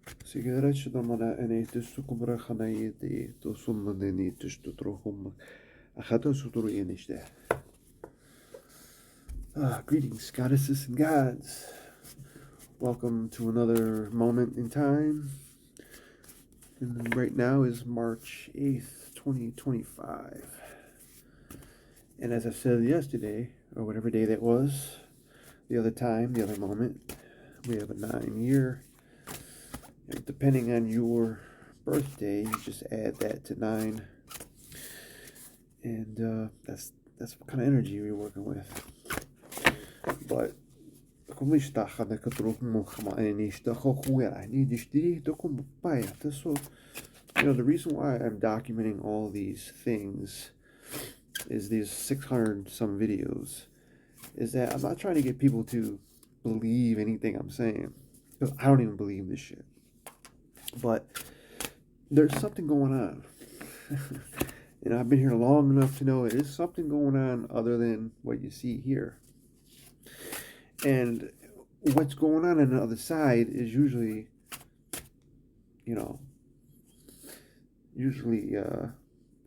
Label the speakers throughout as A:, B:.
A: Sigaretšydama eneitys sukubrahanai to sunmanenitys to trohum achato suturu enishte. Greetings, goddesses and gods. Welcome to another moment in time. And right now is March 8th, 2025. And as I said yesterday, or whatever day that was, the other moment, we have a 9-year. And depending on your birthday, you just add that to 9. And that's what kind of energy we're working with. But the reason why I'm documenting all these things is these 600 some videos is that I'm not trying to get people to believe anything I'm saying, because I don't even believe this shit. But there's something going on. I've been here long enough to know it is something going on other than what you see here. And what's going on the other side is usually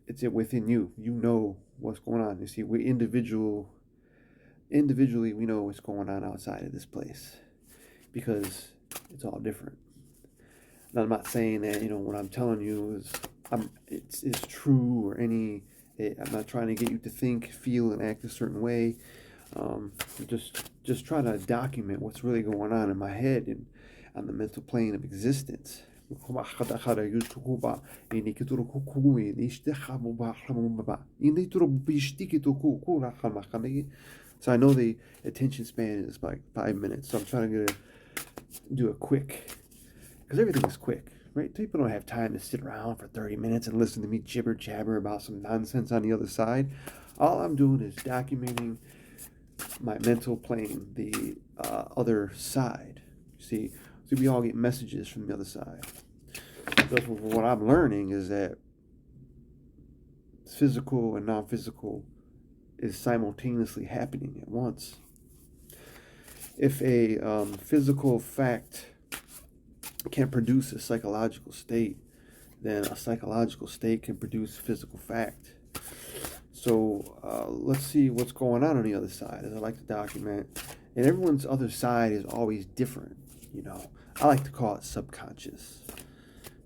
A: it's within you. You know what's going on. You see, we're individually we know what's going on outside of this place, because it's all different. And I'm not saying that what I'm telling you is it's true or I'm not trying to get you to think, feel, and act a certain way. Just trying to document what's really going on in my head and on the mental plane of existence. So I know the attention span is like 5 minutes, so I'm trying to do it quick, because everything is quick, right? People don't have time to sit around for 30 minutes and listen to me jibber jabber about some nonsense on the other side. All I'm doing is documenting my mental plane, the other side. See, we all get messages from the other side. So what I'm learning is that physical and non-physical is simultaneously happening at once. If a physical fact can produce a psychological state, then a psychological state can produce physical fact. So let's see what's going on the other side, as I like to document. And everyone's other side is always different. I like to call it subconscious.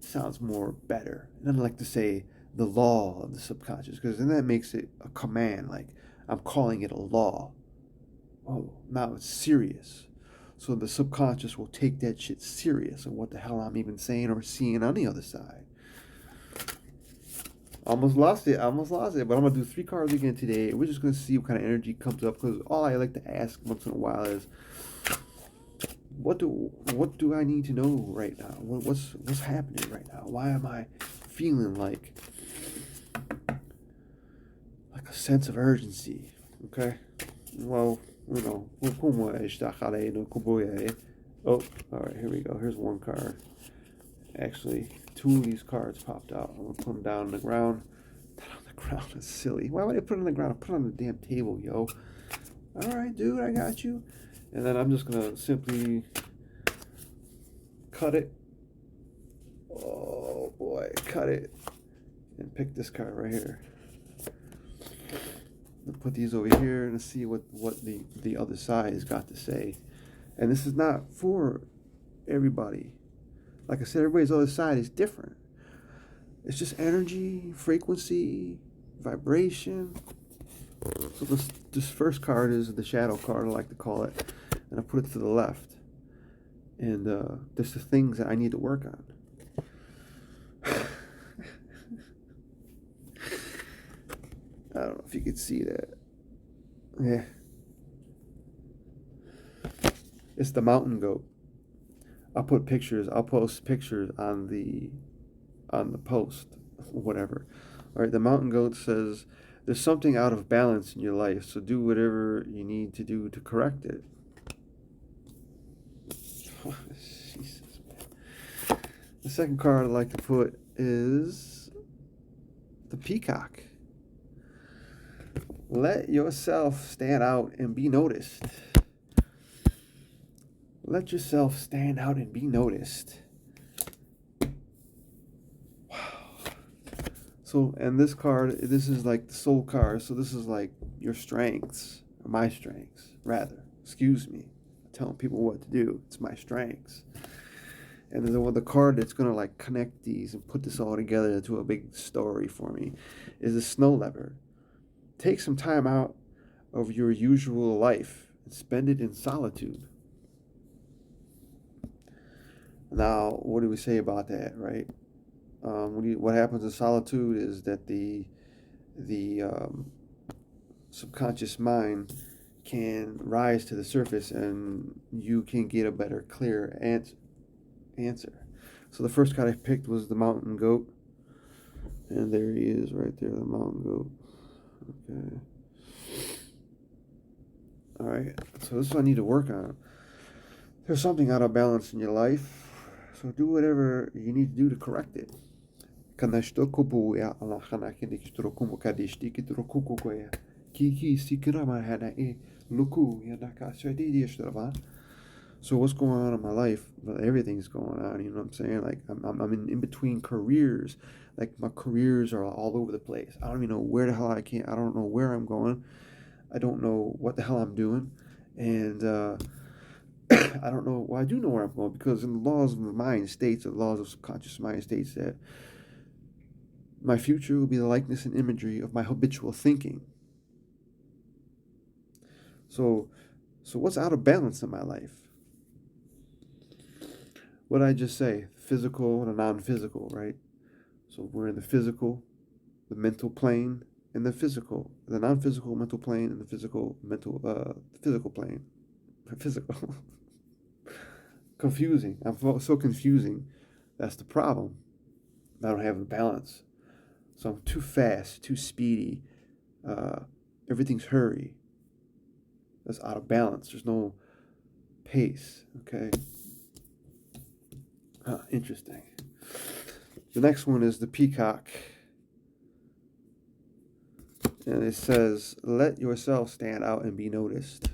A: Sounds more better. And I like to say the law of the subconscious, because then that makes it a command. Like, I'm calling it a law. Oh, now it's serious. So the subconscious will take that shit serious, and what the hell I'm even saying or seeing on the other side. Almost lost it, but I'm going to do 3 cards again today. We're just going to see what kind of energy comes up, because all I like to ask once in a while is, what do I need to know right now? What's happening right now? Why am I feeling like a sense of urgency? Okay? Well, oh, alright, here we go. Here's one card. Actually, 2 of these cards popped out. I'm going to put them down on the ground. Not on the ground is silly. Why would I put it on the ground? Put it on the damn table, yo. Alright, dude, I got you. And then I'm just going to simply cut it. Oh, boy. Cut it. And pick this card right here. I'll put these over here and see what the other side has got to say. And this is not for everybody. Like I said, everybody's other side is different. It's just energy, frequency, vibration. So this first card is the shadow card, I like to call it. And I put it to the left. And there's the things that I need to work on. I don't know if you can see that. Yeah. It's the mountain goat. I'll post pictures on the post, whatever. All right, the mountain goat says, there's something out of balance in your life, so do whatever you need to do to correct it. Oh, Jesus, man. The second card I'd like to put is the peacock. Let yourself stand out and be noticed. Let yourself stand out and be noticed. So, and this card, this is like the soul card. So this is like your strengths, or my strengths, rather. Excuse me. I'm telling people what to do. It's my strengths. And then the card that's going to like connect these and put this all together into a big story for me is the snow leopard. Take some time out of your usual life and spend it in solitude. Now, what do we say about that, right? What happens in solitude is that the subconscious mind can rise to the surface, and you can get a better, clear answer. So the first card I picked was the mountain goat, and there he is, right there, the mountain goat. Okay. All right. So this is what I need to work on. There's something out of balance in your life, so do whatever you need to do to correct it. So what's going on in my life? Well, everything's going on, you know what I'm saying? Like I'm in between careers. Like my careers are all over the place. I don't even know where the hell I don't know where I'm going. I don't know what the hell I'm doing. And I don't know. Well, I do know where I'm going because in the laws of the mind states, the laws of subconscious mind states that my future will be the likeness and imagery of my habitual thinking. So what's out of balance in my life? What did I just say? Physical and non-physical, right? So we're in the physical, the mental plane, and the physical, the non-physical mental plane, and the physical plane. Physical. Confusing. I'm so confusing. That's the problem. I don't have a balance. So I'm too fast, too speedy. Everything's hurry. That's out of balance. There's no pace. Okay. Interesting. The next one is the peacock. And it says, let yourself stand out and be noticed.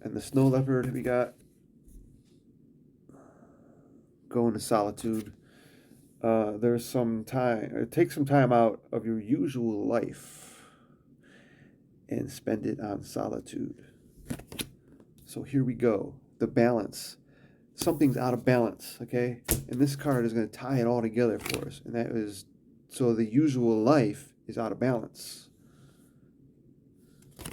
A: And the snow leopard we got, go into solitude. There's some time, take some time out of your usual life and spend it on solitude. So here we go. The balance. Something's out of balance, okay? And this card is going to tie it all together for us. And that is, so the usual life is out of balance.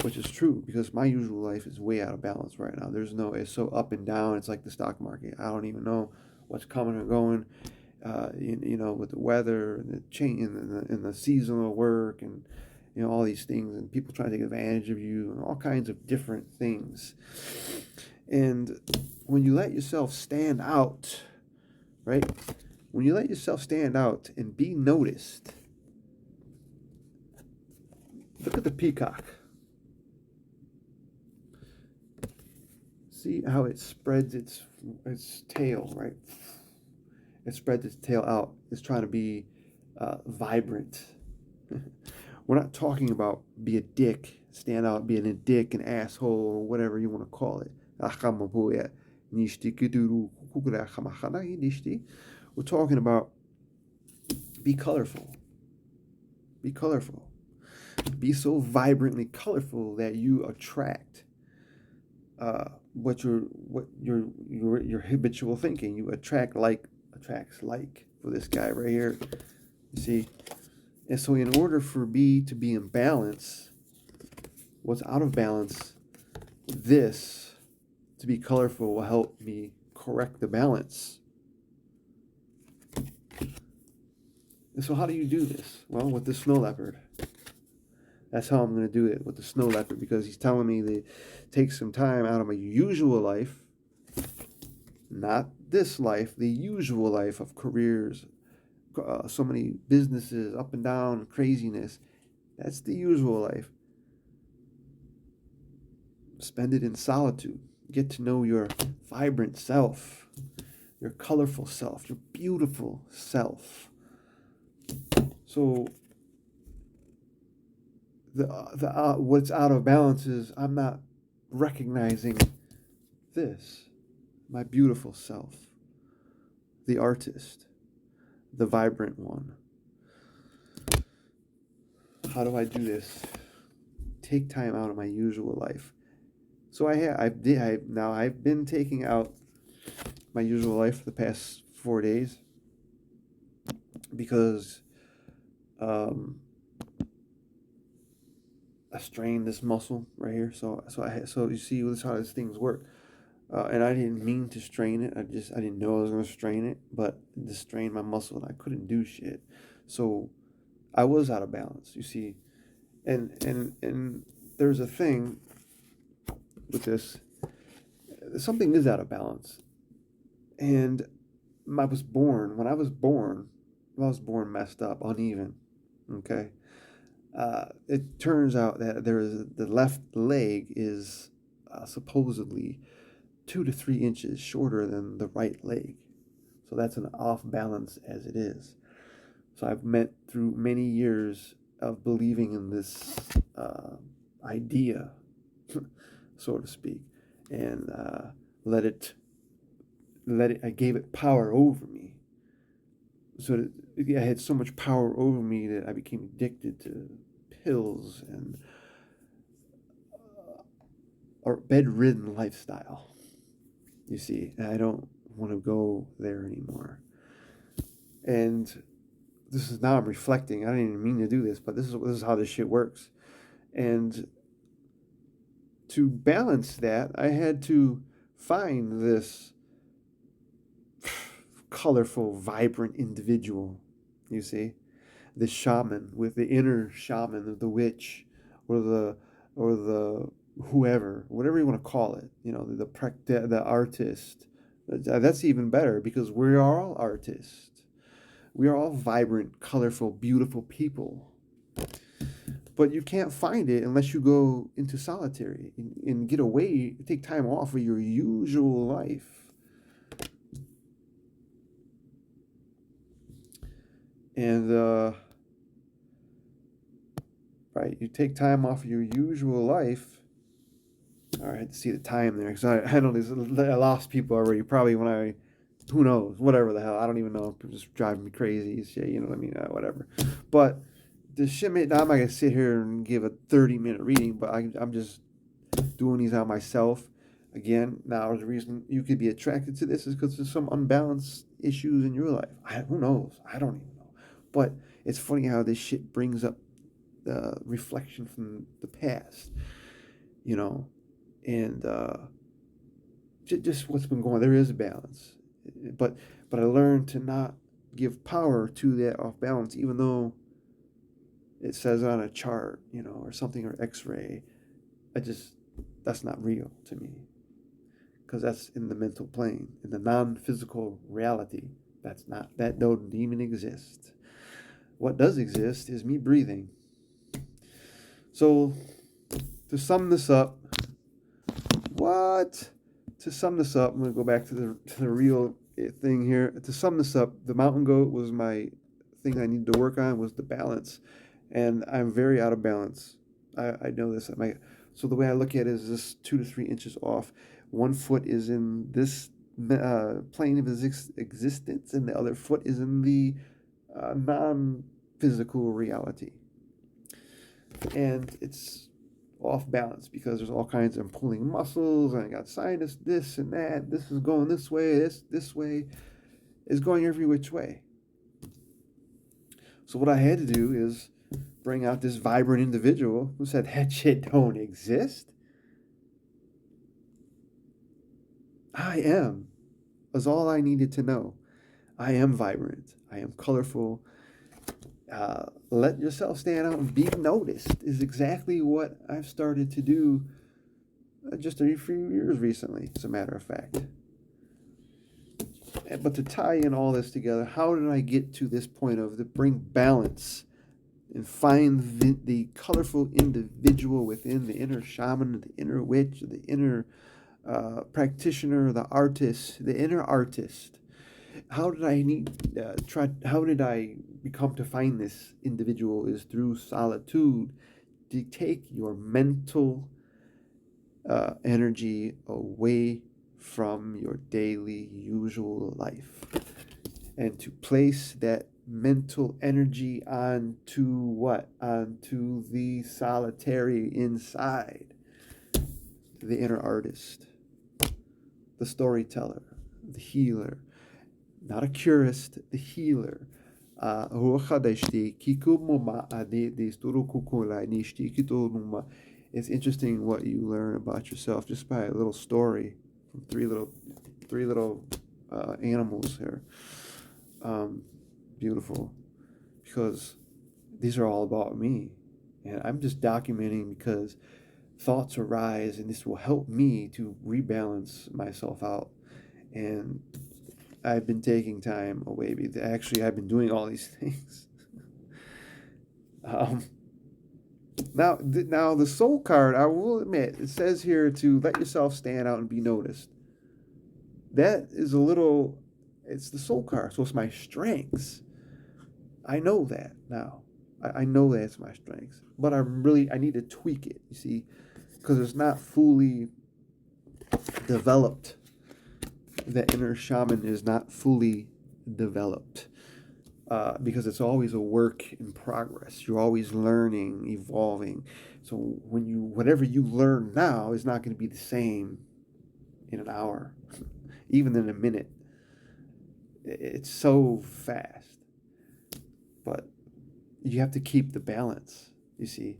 A: Which is true, because my usual life is way out of balance right now. It's so up and down. It's like the stock market. I don't even know what's coming or going, with the weather and the change in the seasonal work and, all these things, and people trying to take advantage of you and all kinds of different things. And when you let yourself stand out, right? When you let yourself stand out and be noticed, look at the peacock. See how it spreads its tail, right? It spreads its tail out. It's trying to be vibrant. We're not talking about be a dick, stand out, being a dick, an asshole, or whatever you want to call it. We're talking about be colorful. Be colorful. Be so vibrantly colorful that you attract what your habitual thinking. You attracts like for this guy right here. You see? And so in order for me to be in balance, what's out of balance, this to be colorful will help me correct the balance. And so how do you do this? Well, with the snow leopard. That's how I'm going to do it, with the snow leopard, because he's telling me to take some time out of my usual life, not this life, the usual life of careers, so many businesses, up and down, craziness. That's the usual life. Spend it in solitude. Get to know your vibrant self, your colorful self, your beautiful self. So what's out of balance is I'm not recognizing this, my beautiful self, the artist. the vibrant one. How do I do this? Take time out of my usual life. So I've been taking out my usual life for the past 4 days because I strained this muscle right here. So you see, this is how these things work. And I didn't mean to strain it. I didn't know I was going to strain it, but it just strained my muscle and I couldn't do shit. So I was out of balance. You see, and there's a thing with this. Something is out of balance, and when I was born messed up, uneven. Okay. It turns out that the left leg is supposedly 2 to 3 inches shorter than the right leg. So that's an off balance as it is. So I've met through many years of believing in this idea, so to speak, and I gave it power over me. So I had so much power over me that I became addicted to pills and a bedridden lifestyle. You see, and I don't want to go there anymore. And this is now I'm reflecting. I didn't even mean to do this, but this is how this shit works. And to balance that, I had to find this colorful, vibrant individual. You see, the shaman with the inner shaman of the witch, or the whoever, whatever you want to call it. You know, the artist. That's even better because we are all artists. We are all vibrant, colorful, beautiful people. But you can't find it unless you go into solitary and get away, take time off of your usual life. And, right, you take time off of your usual life. All right, I had to see the time there because I know I lost people already. Probably when who knows, whatever the hell. I don't even know. It's just driving me crazy. Shit, you know what I mean? Whatever. But the shit, now I'm not going to sit here and give a 30-minute reading, but I'm just doing these on myself. Again, now the reason you could be attracted to this is because there's some unbalanced issues in your life. Who knows? I don't even know. But it's funny how this shit brings up the reflection from the past, you know, and just what's been going on. There is a balance. But I learned to not give power to that off balance, even though it says on a chart, you know, or something, or X-ray. That's not real to me, because that's in the mental plane, in the non-physical reality. That don't even exist. What does exist is me breathing. So to sum this up, I'm going to go back to the real thing here. To sum this up, the mountain goat was my thing I needed to work on, was the balance. And I'm very out of balance. I know this. So the way I look at it is this 2 to 3 inches off. One foot is in this plane of existence, and the other foot is in the non-physical reality. And it's off balance because there's all kinds of pulling muscles, and I got sinus, this and that. This is going this way. This way is going every which way. So what I had to do is bring out this vibrant individual who said that shit don't exist. I am. Was all I needed to know. I am vibrant. I am colorful. Let yourself stand out and be noticed is exactly what I've started to do just a few years recently, as a matter of fact. But to tie in all this together, how did I get to this point to bring balance and find the colorful individual within the inner shaman, the inner witch, the inner practitioner, the artist, the inner artist? How did I become to find this individual? Is through solitude. To take your mental energy away from your daily usual life. and to place that mental energy onto what? Onto the solitary inside, the inner artist, the storyteller, the healer, not a curist, the healer. It's interesting what you learn about yourself just by a little story from three little animals here. Beautiful, because these are all about me, and I'm just documenting because thoughts arise, and this will help me to rebalance myself out. And I've been taking time away. Actually, I've been doing all these things. Now the soul card, I will admit, it says here to let yourself stand out and be noticed. That is it's the soul card, so it's my strengths. I know that now. I know that it's my strengths, but I need to tweak it, you see, because it's not fully developed. The inner shaman is not fully developed because it's always a work in progress. You're always learning, evolving. So whatever you learn now is not going to be the same in an hour, even in a minute. It's so fast. But you have to keep the balance, you see.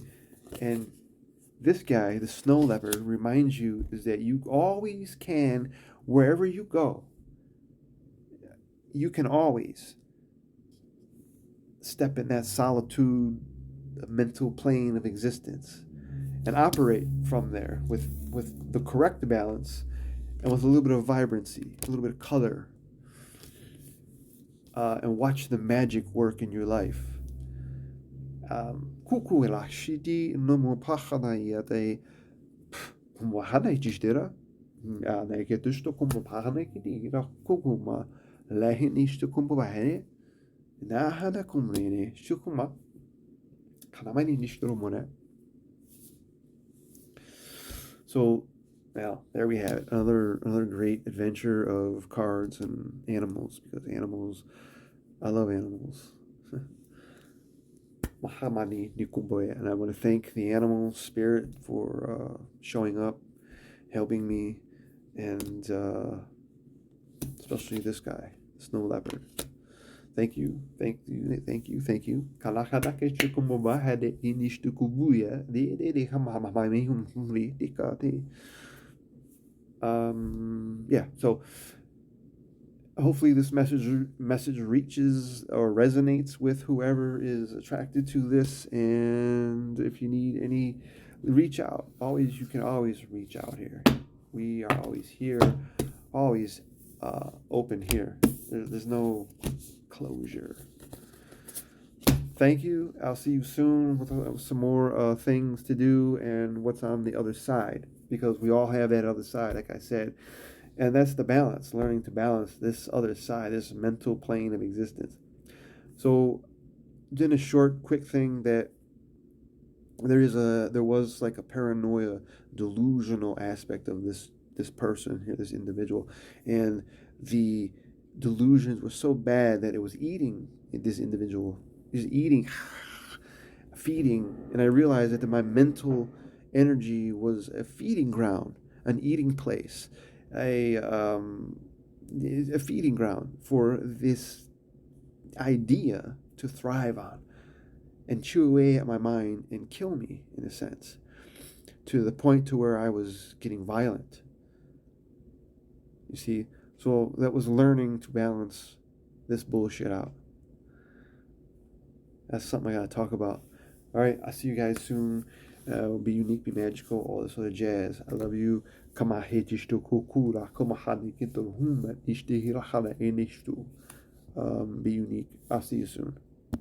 A: And this guy, the snow leopard, reminds you is that you always can, wherever you go, you can always step in that solitude, mental plane of existence, and operate from there with the correct balance and with a little bit of vibrancy, a little bit of color, and watch the magic work in your life. So, well, there we have it. Another great adventure of cards and animals, because I love animals. And I want to thank the animal spirit for showing up, helping me, and especially this guy, snow leopard. Thank you. Yeah, so hopefully this message reaches or resonates with whoever is attracted to this. And if you need any, reach out. You can always reach out here. We are always here, always open here. There's no closure. Thank you. I'll see you soon with some more things to do and what's on the other side, because we all have that other side, like I said. And that's the balance, learning to balance this other side, this mental plane of existence. So, then a short, quick thing that there was like a paranoia, delusional aspect of this person here, this individual, and the delusions were so bad that it was eating this individual. He's eating, feeding, and I realized that my mental energy was a feeding ground, an eating place. A feeding ground for this idea to thrive on and chew away at my mind and kill me, in a sense, to the point to where I was getting violent. You see, so that was learning to balance this bullshit out. That's something I gotta talk about. All right, I'll see you guys soon. Be unique, be magical, all this other jazz. I love you. Be unique. I'll see you soon.